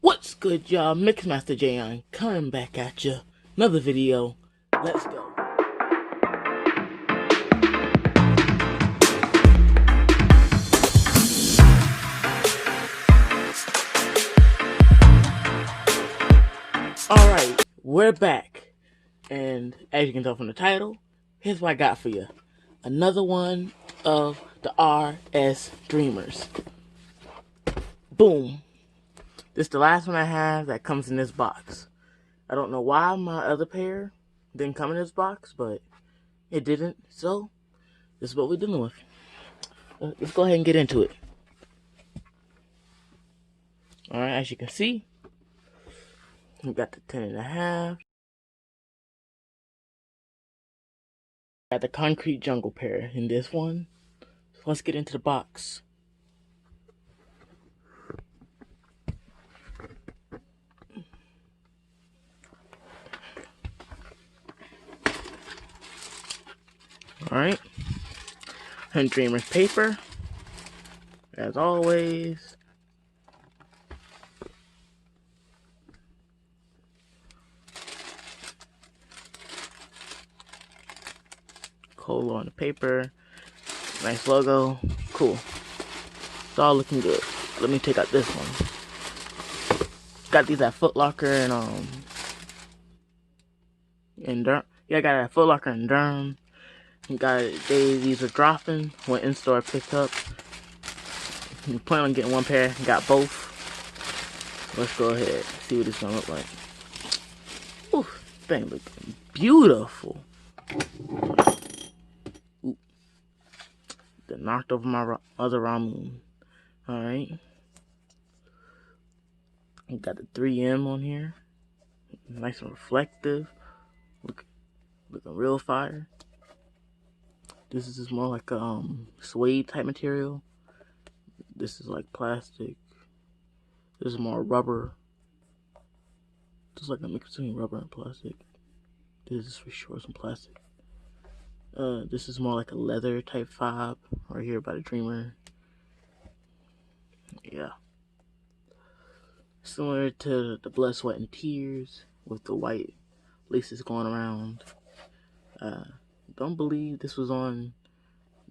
What's good, y'all? Mixmaster Jayon coming back at you. Another video. Let's go. Alright, we're back. And as you can tell from the title, here's what I got for you. Another one of the RS Dreamers. Boom. This is the last one I have that comes in this box. I don't know why my other pair didn't come in this box, but it didn't. So, this is what we're dealing with. Let's go ahead and get into it. Alright, as you can see, we got the 10.5. Got the concrete jungle pair in this one. So let's get into the box. Alright. And Dreamer's paper. As always. Cola on the paper. Nice logo. Cool. It's all looking good. Let me take out this one. Got these at Foot Locker and in Durham. Yeah, I got it at Foot Locker in Durham. These are dropping. Went in store, picked up. You plan on getting one pair. Got both. Let's go ahead. See what it's gonna look like. Ooh, thing looking beautiful. Ooh. That knocked over my other Ramoon. Alright. Got the 3M on here. Nice and reflective. Looking real fire. This is just more like a suede type material. This is like plastic. This is more rubber. Just like a mix between rubber and plastic. This is for sure some plastic. This is more like a leather type fob right here by the Dreamer. Yeah. Similar to the Blood, Sweat, and Tears with the white laces going around. Don't believe this was on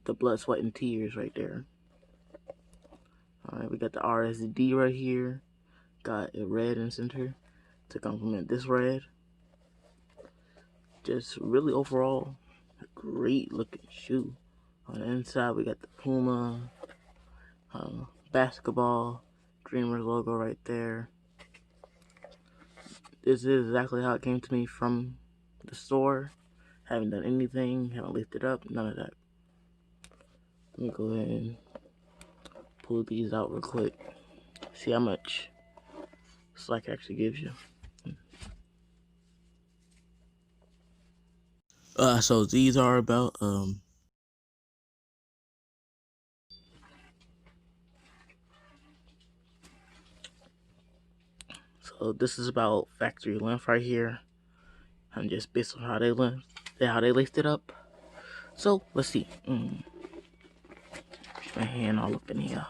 the Blood, Sweat, and Tears right there. Alright, we got the RSD right here. Got a red in the center to complement this red. Just really overall a great looking shoe. On the inside we got the Puma basketball Dreamers logo right there. This is exactly how it came to me from the store. Haven't done anything, haven't lifted up, none of that. Let me go ahead and pull these out real quick. See how much slack actually gives you. So these are about so this is about factory length right here. And just based on how they laced it up. So let's see. My hand all up in here.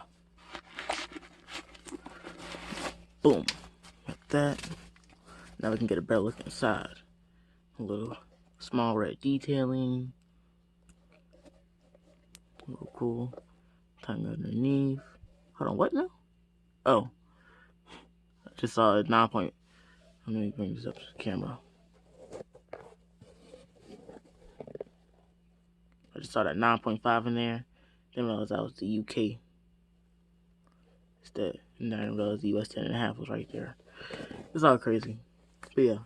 Boom. Like that. Now we can get a better look inside. A little small red detailing. A little cool. Tongue underneath. Hold on, what now? Oh. I just saw a 9 point. Let me bring this up to the camera. I just saw that 9.5 in there. Didn't realize that was the UK. Instead, and I didn't realize the US 10.5 was right there. It's all crazy. But yeah.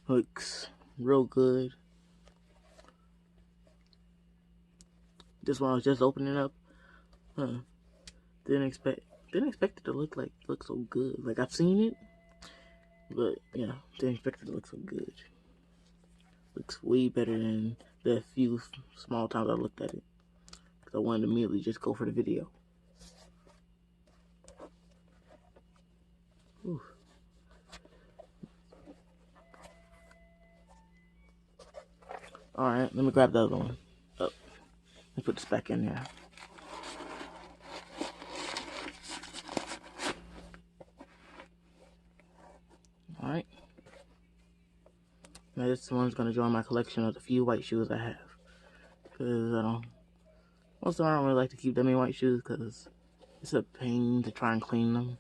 Looks real good. This one I was just opening up. Didn't expect it to look so good. Like I've seen it, but yeah, didn't expect it to look so good. Looks way better than the few small times I looked at it. Cause I wanted to immediately just go for the video. Ooh. Alright, let me grab the other one. Oh, let me put this back in there. Now this one's gonna join my collection of the few white shoes I have. Cause most of them I don't really like to keep that many white shoes because it's a pain to try and clean them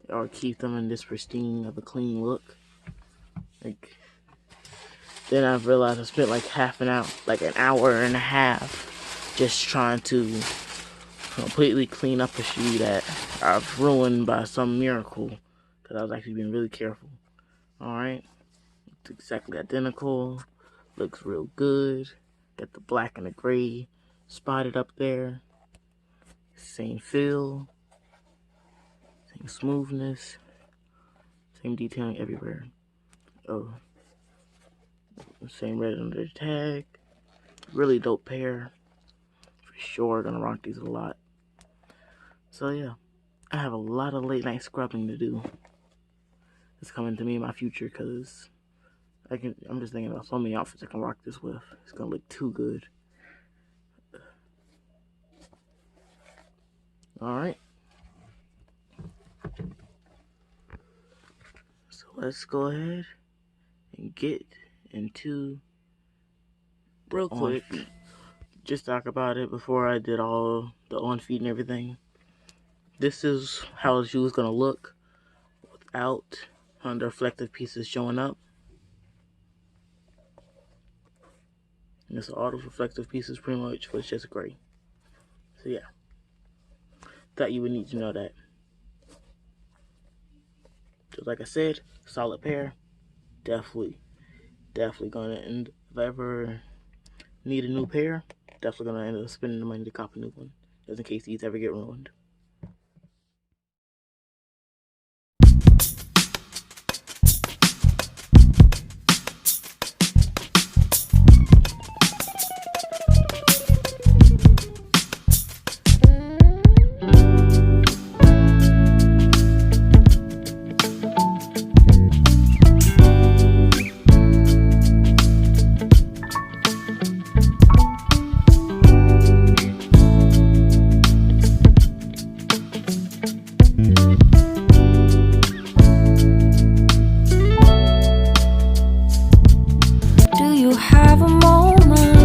or keep them in this pristine of a clean look. Like, then I've realized I spent like an hour and a half just trying to completely clean up a shoe that I've ruined by some miracle because I was actually being really careful. Alright, it's exactly identical, looks real good, got the black and the gray spotted up there, same feel, same smoothness, same detailing everywhere. Oh, same red under the tag, really dope pair, for sure gonna rock these a lot. So yeah, I have a lot of late night scrubbing to do. It's coming to me in my future because I'm just thinking about so many outfits I can rock this with. It's gonna look too good. Alright. So let's go ahead and get into real quick. Just talk about it before I did all the Onfeet and everything. This is how the shoe is gonna look without the reflective pieces showing up. And it's all the reflective pieces pretty much, but it's just gray. So yeah, thought you would need to know that. So like I said, solid pair. Definitely gonna end. If I ever need a new pair, definitely gonna end up spending the money to cop a new one, just in case these ever get ruined.